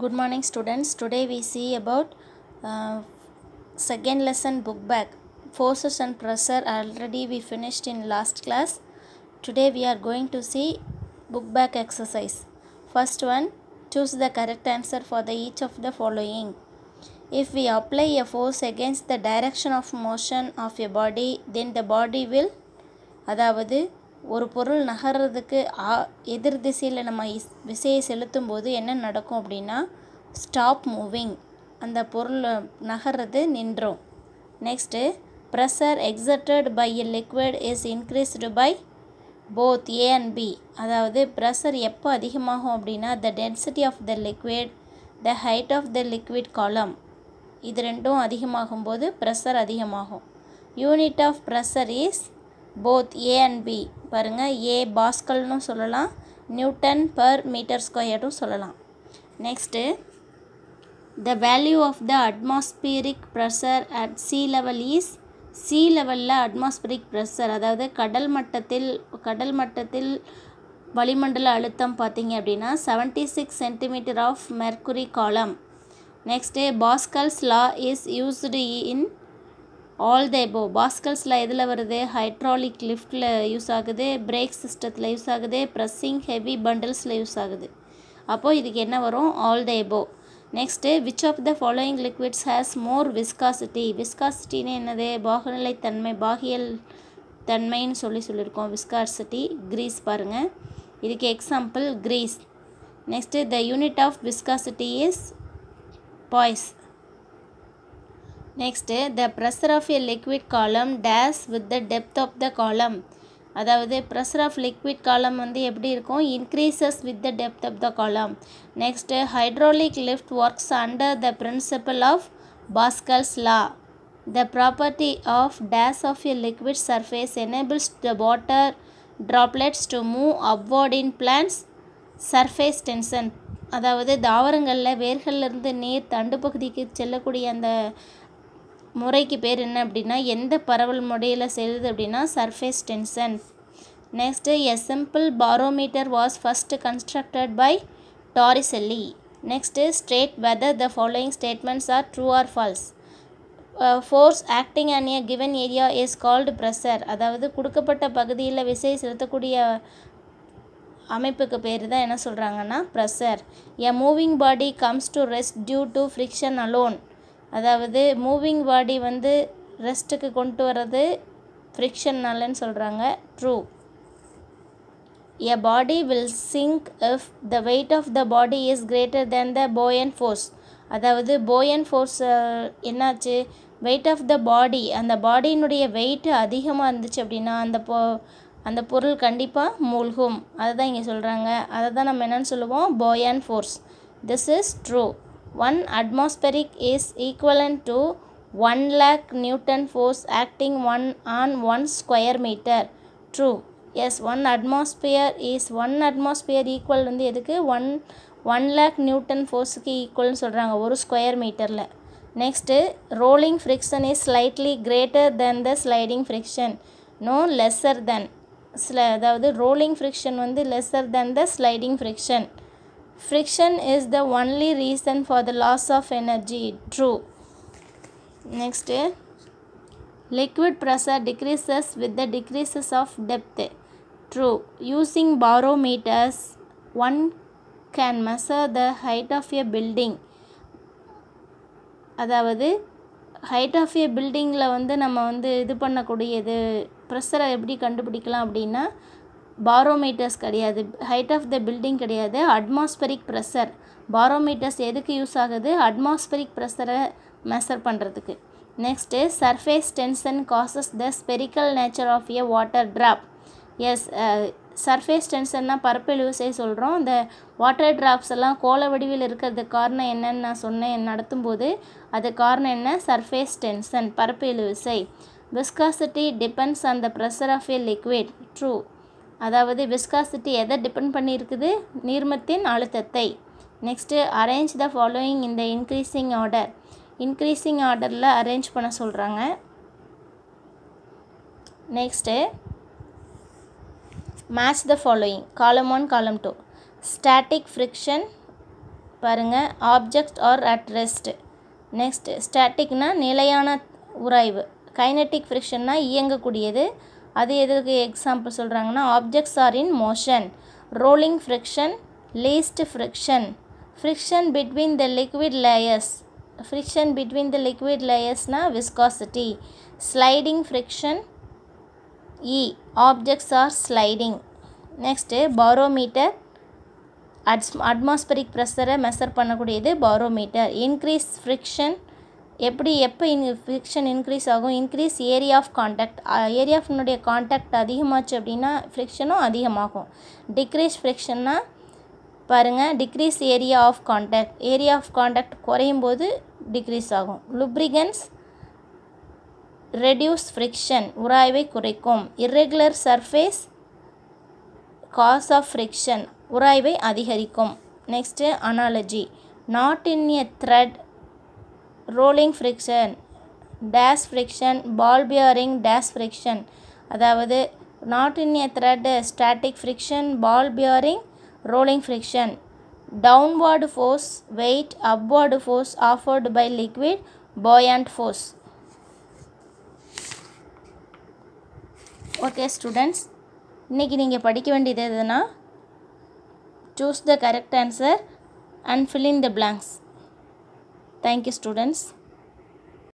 Good morning students. Today we see about second lesson book bag. Forces and pressure already we finished in last class. Today we are going to see book bag exercise. First one, choose the correct answer for the each of the following. If we apply a force against the direction of motion of a body, then the body will, அதாவது ஒரு பொருள் நகர்றதுக்கு எதிர் திசையில் நம்ம விசையை செலுத்தும் போது என்ன நடக்கும் அப்படின்னா ஸ்டாப் மூவிங், அந்த பொருள் நகர்றது நின்றோம். Next, pressure exerted by a liquid is increased by both A and B. அதாவது ப்ரெஷர் எப்போ அதிகமாகும் அப்படின்னா the density of the liquid, the height of the liquid காலம், இது ரெண்டும் அதிகமாகும் போது ப்ரெஷர் அதிகமாகும். Unit of pressure is both A and B. பாருங்கள், ஏ பாஸ்கல்னு சொல்லலாம், நியூட்டன் பர் மீட்டர் ஸ்கொயர்டும் சொல்லலாம். Next, the value of the atmospheric pressure at sea level is, sea லெவலில் அட்மாஸ்பியரிக் ப்ரெஷர் அதாவது கடல் மட்டத்தில் வளிமண்டல அழுத்தம் பார்த்திங்க அப்படின்னா 76 centimetre of mercury column. Next, Pascal's law is used in all the above. பாஸ்கல்ஸில் எதில் வருது? ஹைட்ராலிக் லிஃப்டில் யூஸ் ஆகுது, பிரேக் சிஸ்டத்தில் யூஸ் ஆகுது, ப்ரெஸ்ஸிங் ஹெவி பண்டில்ஸில் யூஸ் ஆகுது. அப்போது இதுக்கு என்ன வரும்? All the above. Next, which of the following liquids has more viscosity. விஸ்காசிட்டின்னு என்னது? பாகியல் தன்மைன்னு சொல்லியிருக்கோம். விஸ்காசிட்டி கிரீஸ் பாருங்கள், இதுக்கு example grease. Next, the unit of viscosity is poise. Next, the pressure of a liquid column days with the depth of the column. அதாவது pressure of liquid column வந்து எப்படி இருக்கும்? Increases with the depth of the column. Next, hydraulic lift works under the principle of Pascal's law. The property of days of a liquid surface enables the water droplets to move upward in plants surface tension. அதாவது தாவரங்களில் வேர்களிலிருந்து நீர் தண்டு பகுதிக்கு செல்லக்கூடிய அந்த முறைக்கு பேர் என்ன அப்படின்னா, எந்த பரவல் முறையில் செல்லுது அப்படின்னா surface tension. Next, a simple barometer was first constructed by Torricelli. Next, state whether the following statements are true or false. Force acting on a given area is called pressure. அதாவது கொடுக்கப்பட்ட பகுதியில் விசை செலுத்தக்கூடிய அமைப்புக்கு பேர் தான் என்ன சொல்கிறாங்கன்னா pressure. A moving body comes to rest due to friction alone. அதாவது மூவிங் பாடி வந்து ரெஸ்ட்டுக்கு கொண்டு வர்றது ஃப்ரிக்ஷன்னாலன்னு சொல்கிறாங்க. True. A body will sink if the weight of the body is greater than the buoyant force. அதாவது போயன் ஃபோர்ஸ் என்னாச்சு? Weight of the body, அந்த பாடியினுடைய வெயிட் அதிகமாக இருந்துச்சு அப்படின்னா அந்த பொருள் கண்டிப்பாக மூழ்கும். அதை தான் இங்கே சொல்கிறாங்க. அதை தான் நம்ம என்னென்னு சொல்லுவோம்? Buoyant force. This is true. 1 atmospheric is equivalent to 1 lakh Newton force acting on 1 square meter. True. Yes, 1 atmosphere equal வந்து எதுக்கு? 1 lakh Newton forceக்கு ஈக்குவல்னு சொல்கிறாங்க ஒரு ஸ்கொயர் மீட்டரில். Next, rolling friction is slightly greater than the sliding friction. No, lesser than. அதாவது rolling friction வந்து lesser than the sliding friction. Friction is the only reason for the loss of energy. True. Next, liquid pressure decreases with the decreases of depth. True. Using barometers, one can measure the height of a building. அதாவது height of ஏ பில்டிங்கில் வந்து நம்ம வந்து இது பண்ணக்கூடியது ப்ரெஷரை எப்படி கண்டுபிடிக்கலாம் அப்படின்னா பாரோமீட்டர்ஸ் கிடையாது, ஹைட் ஆஃப் த பில்டிங் கிடையாது, அட்மாஸ்பரிக் ப்ரெஷர். பாரோமீட்டர்ஸ் எதுக்கு யூஸ் ஆகுது? அட்மாஸ்பரிக் ப்ரெஷரை மெஷர் பண்ணுறதுக்கு. Next, surface tension causes the spherical nature of a water drop. Yes, surface டென்ஷன்னா பரப்பில் விசை சொல்கிறோம். இந்த வாட்டர் ட்ராப்ஸ் எல்லாம் கோள வடிவில் இருக்கிறதுக்கு காரணம் என்னன்னு நான் சொன்னேன் நடத்தும்போது. அது காரணம் என்ன? சர்ஃபேஸ் டென்ஷன், பரப்பில் விசை. Viscosity depends on the pressure of a liquid. True. அதாவது விஸ்காசிட்டி எதை டிபெண்ட் பண்ணியிருக்குது? நீர்மத்தின் அழுத்தத்தை. Next, arrange the following in the increasing order. Increasing ஆர்டரில் அரேஞ்ச் பண்ண சொல்கிறாங்க. Next, match the following. Column 1 column 2. Static friction பாருங்க objects are at rest. Next ஸ்டாட்டிக்னா நிலையான உராய்வு. கைனெட்டிக் ஃப்ரிக்ஷன்னா இயங்கக்கூடியது. அது எதுக்கு எக்ஸாம்பிள் சொல்கிறாங்கன்னா objects are in motion. Rolling friction, least friction, friction between the liquid layers. Friction between the liquid லேயர்ஸ்னா viscosity. Sliding friction E. Objects are sliding. Next barometer. Atmospheric pressure measure பண்ணக்கூடியது barometer. Increase friction. எப்போ friction increase ஆகும்? Increase area of contact. area of nuடைய contact அதிகமாச்சு அப்படின்னா ஃப்ரிக்ஷனும் அதிகமாகும். Decrease frictionனா பாருங்க decrease area of contact. area of contact குறையும் போது decrease ஆகும். Lubricants reduce friction, உராய்வை குறைக்கும். irregular surface cause of friction, உராய்வை அதிகரிக்கும். next analogy. not in a thread, rolling friction, dash friction, ball bearing, dash friction. அதாவது not in a thread, static friction, ball bearing, rolling friction. downward force, weight, upward force offered by liquid, buoyant force. Okay students, இன்றைக்கி நீங்கள் படிக்க வேண்டியது எதுனா choose the correct answer and fill in the blanks. Thank you students.